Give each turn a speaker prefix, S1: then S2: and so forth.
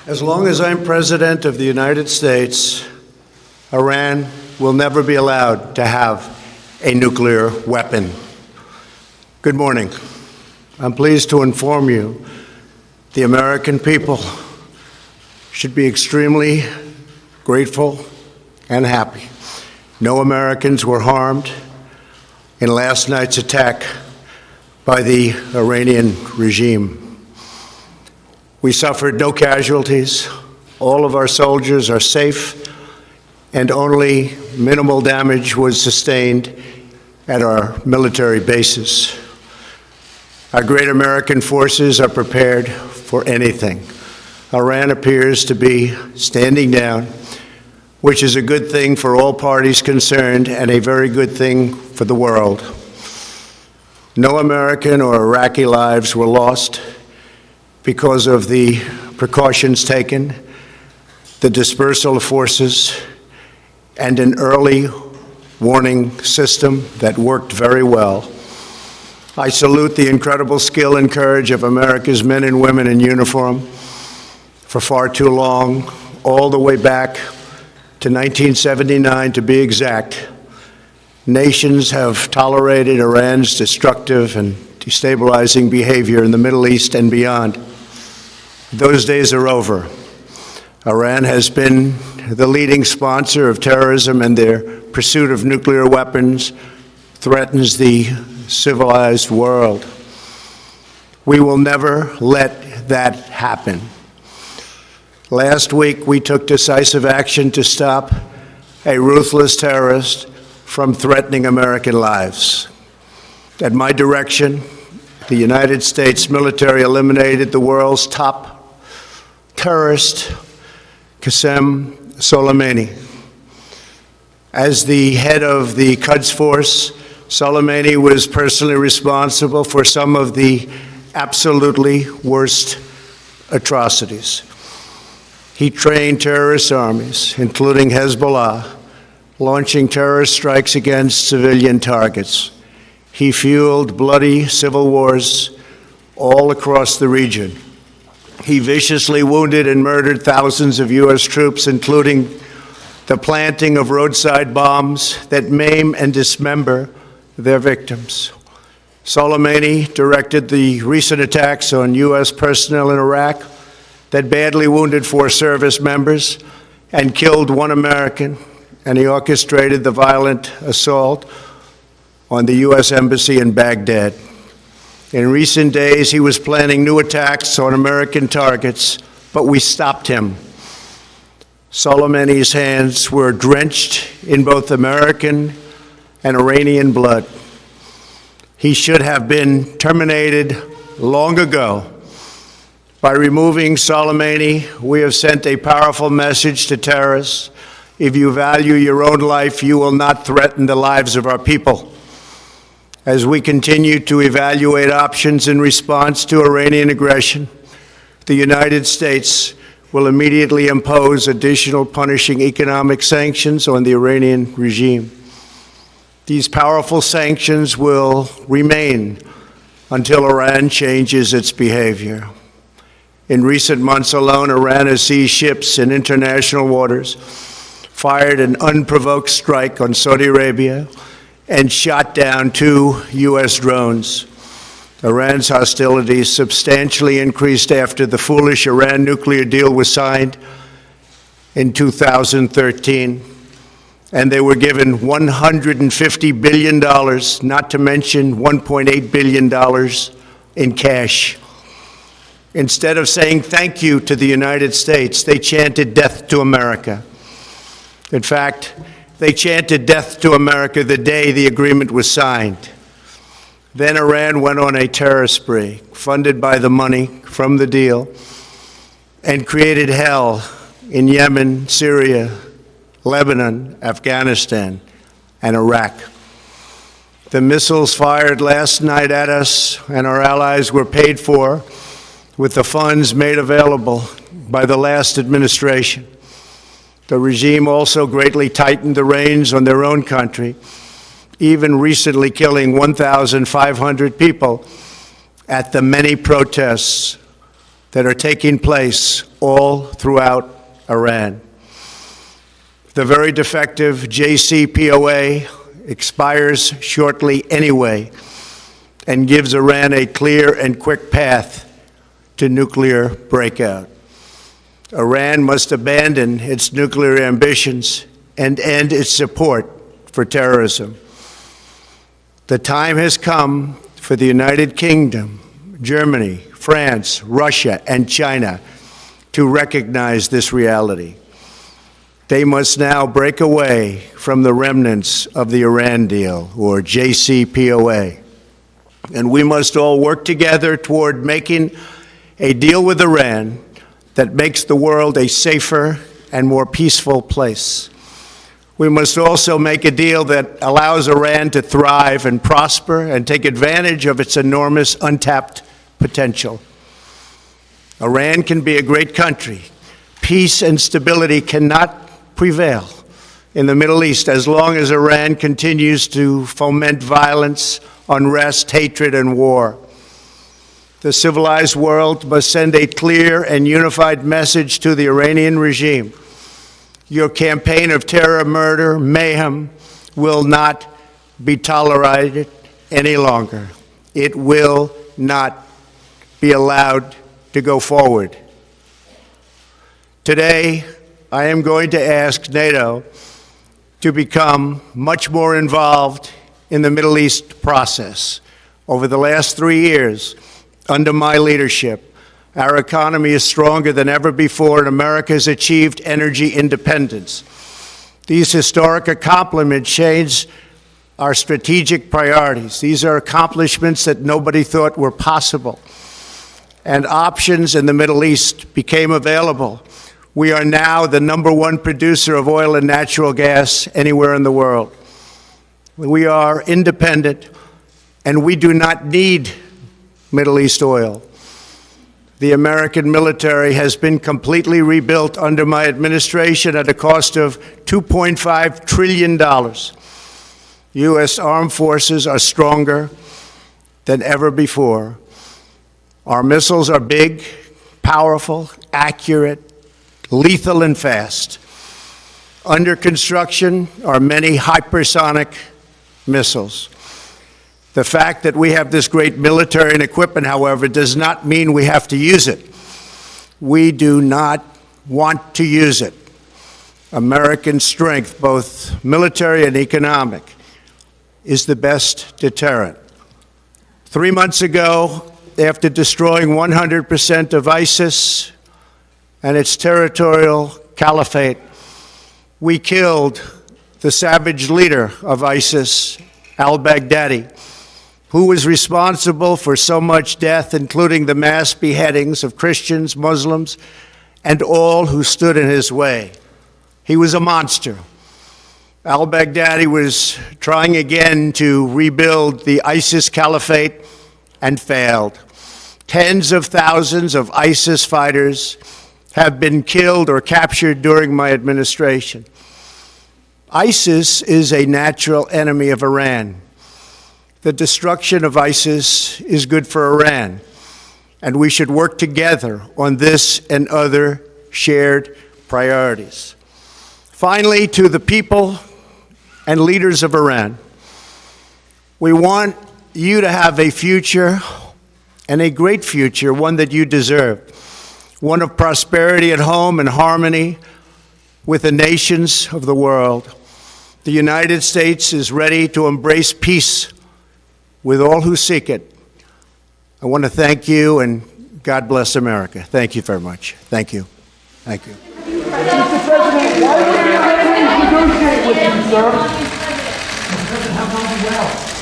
S1: As long as I'm President of the United States, Iran will never be allowed to have a nuclear weapon. Good morning. I'm pleased to inform you the American people should be extremely grateful and happy. No Americans were harmed in last night's attack by the Iranian regime. We suffered no casualties. All of our soldiers are safe, and only minimal damage was sustained at our military bases. Our great American forces are prepared for anything. Iran appears to be standing down, which is a good thing for all parties concerned and a very good thing for the world. No American or Iraqi lives were lost because of the precautions taken, the dispersal of forces, and an early warning system that worked very well. I salute the incredible skill and courage of America's men and women in uniform. For far too long, all the way back to 1979 to be exact, nations have tolerated Iran's destructive and destabilizing behavior in the Middle East and beyond. Those days are over. Iran has been the leading sponsor of terrorism, and their pursuit of nuclear weapons threatens the civilized world. We will never let that happen. Last week, we took decisive action to stop a ruthless terrorist from threatening American lives. At my direction, the United States military eliminated the world's top terrorist, Qasem Soleimani. As the head of the Quds Force, Soleimani was personally responsible for some of the absolutely worst atrocities. He trained terrorist armies, including Hezbollah, launching terrorist strikes against civilian targets. He fueled bloody civil wars all across the region. He viciously wounded and murdered thousands of U.S. troops, including the planting of roadside bombs that maim and dismember their victims. Soleimani directed the recent attacks on U.S. personnel in Iraq that badly wounded 4 service members and killed 1 American, and he orchestrated the violent assault on the U.S. Embassy in Baghdad. In recent days, he was planning new attacks on American targets, but we stopped him. Soleimani's hands were drenched in both American and Iranian blood. He should have been terminated long ago. By removing Soleimani, we have sent a powerful message to terrorists. If you value your own life, you will not threaten the lives of our people. As we continue to evaluate options in response to Iranian aggression, the United States will immediately impose additional punishing economic sanctions on the Iranian regime. These powerful sanctions will remain until Iran changes its behavior. In recent months alone, Iran has seized ships in international waters, fired an unprovoked strike on Saudi Arabia, and shot down 2 U.S. drones. Iran's hostilities substantially increased after the foolish Iran nuclear deal was signed in 2013, and they were given $150 billion, not to mention $1.8 billion in cash. Instead of saying thank you to the United States, they chanted death to America. In fact, they chanted death to America the day the agreement was signed. Then Iran went on a terror spree, funded by the money from the deal, and created hell in Yemen, Syria, Lebanon, Afghanistan, and Iraq. The missiles fired last night at us and our allies were paid for with the funds made available by the last administration. The regime also greatly tightened the reins on their own country, even recently killing 1,500 people at the many protests that are taking place all throughout Iran. The very defective JCPOA expires shortly anyway and gives Iran a clear and quick path to nuclear breakout. Iran must abandon its nuclear ambitions and end its support for terrorism. The time has come for the United Kingdom, Germany, France, Russia, and China to recognize this reality. They must now break away from the remnants of the Iran deal, or JCPOA. And we must all work together toward making a deal with Iran that makes the world a safer and more peaceful place. We must also make a deal that allows Iran to thrive and prosper and take advantage of its enormous untapped potential. Iran can be a great country. Peace and stability cannot prevail in the Middle East as long as Iran continues to foment violence, unrest, hatred, and war. The civilized world must send a clear and unified message to the Iranian regime. Your campaign of terror, murder, mayhem will not be tolerated any longer. It will not be allowed to go forward. Today, I am going to ask NATO to become much more involved in the Middle East process. Over the last 3 years, under my leadership, our economy is stronger than ever before, and America has achieved energy independence. These historic accomplishments change our strategic priorities. These are accomplishments that nobody thought were possible. And options in the Middle East became available. We are now the #1 producer of oil and natural gas anywhere in the world. We are independent, and we do not need Middle East oil. The American military has been completely rebuilt under my administration at a cost of $2.5 trillion. U.S. armed forces are stronger than ever before. Our missiles are big, powerful, accurate, lethal, and fast. Under construction are many hypersonic missiles. The fact that we have this great military and equipment, however, does not mean we have to use it. We do not want to use it. American strength, both military and economic, is the best deterrent. 3 months ago, after destroying 100% of ISIS and its territorial caliphate, we killed the savage leader of ISIS, al-Baghdadi, who was responsible for so much death, including the mass beheadings of Christians, Muslims, and all who stood in his way. He was a monster. Al-Baghdadi was trying again to rebuild the ISIS caliphate and failed. Tens of thousands of ISIS fighters have been killed or captured during my administration. ISIS is a natural enemy of Iran. The destruction of ISIS is good for Iran, and we should work together on this and other shared priorities. Finally, to the people and leaders of Iran, we want you to have a future, and a great future, one that you deserve, one of prosperity at home and harmony with the nations of the world. The United States is ready to embrace peace with all who seek it. I want to thank you, and God bless America. Thank you very much. Thank you. Thank you.
S2: Mr. President, why would you negotiate with you, sir? Mr. President, how about you well?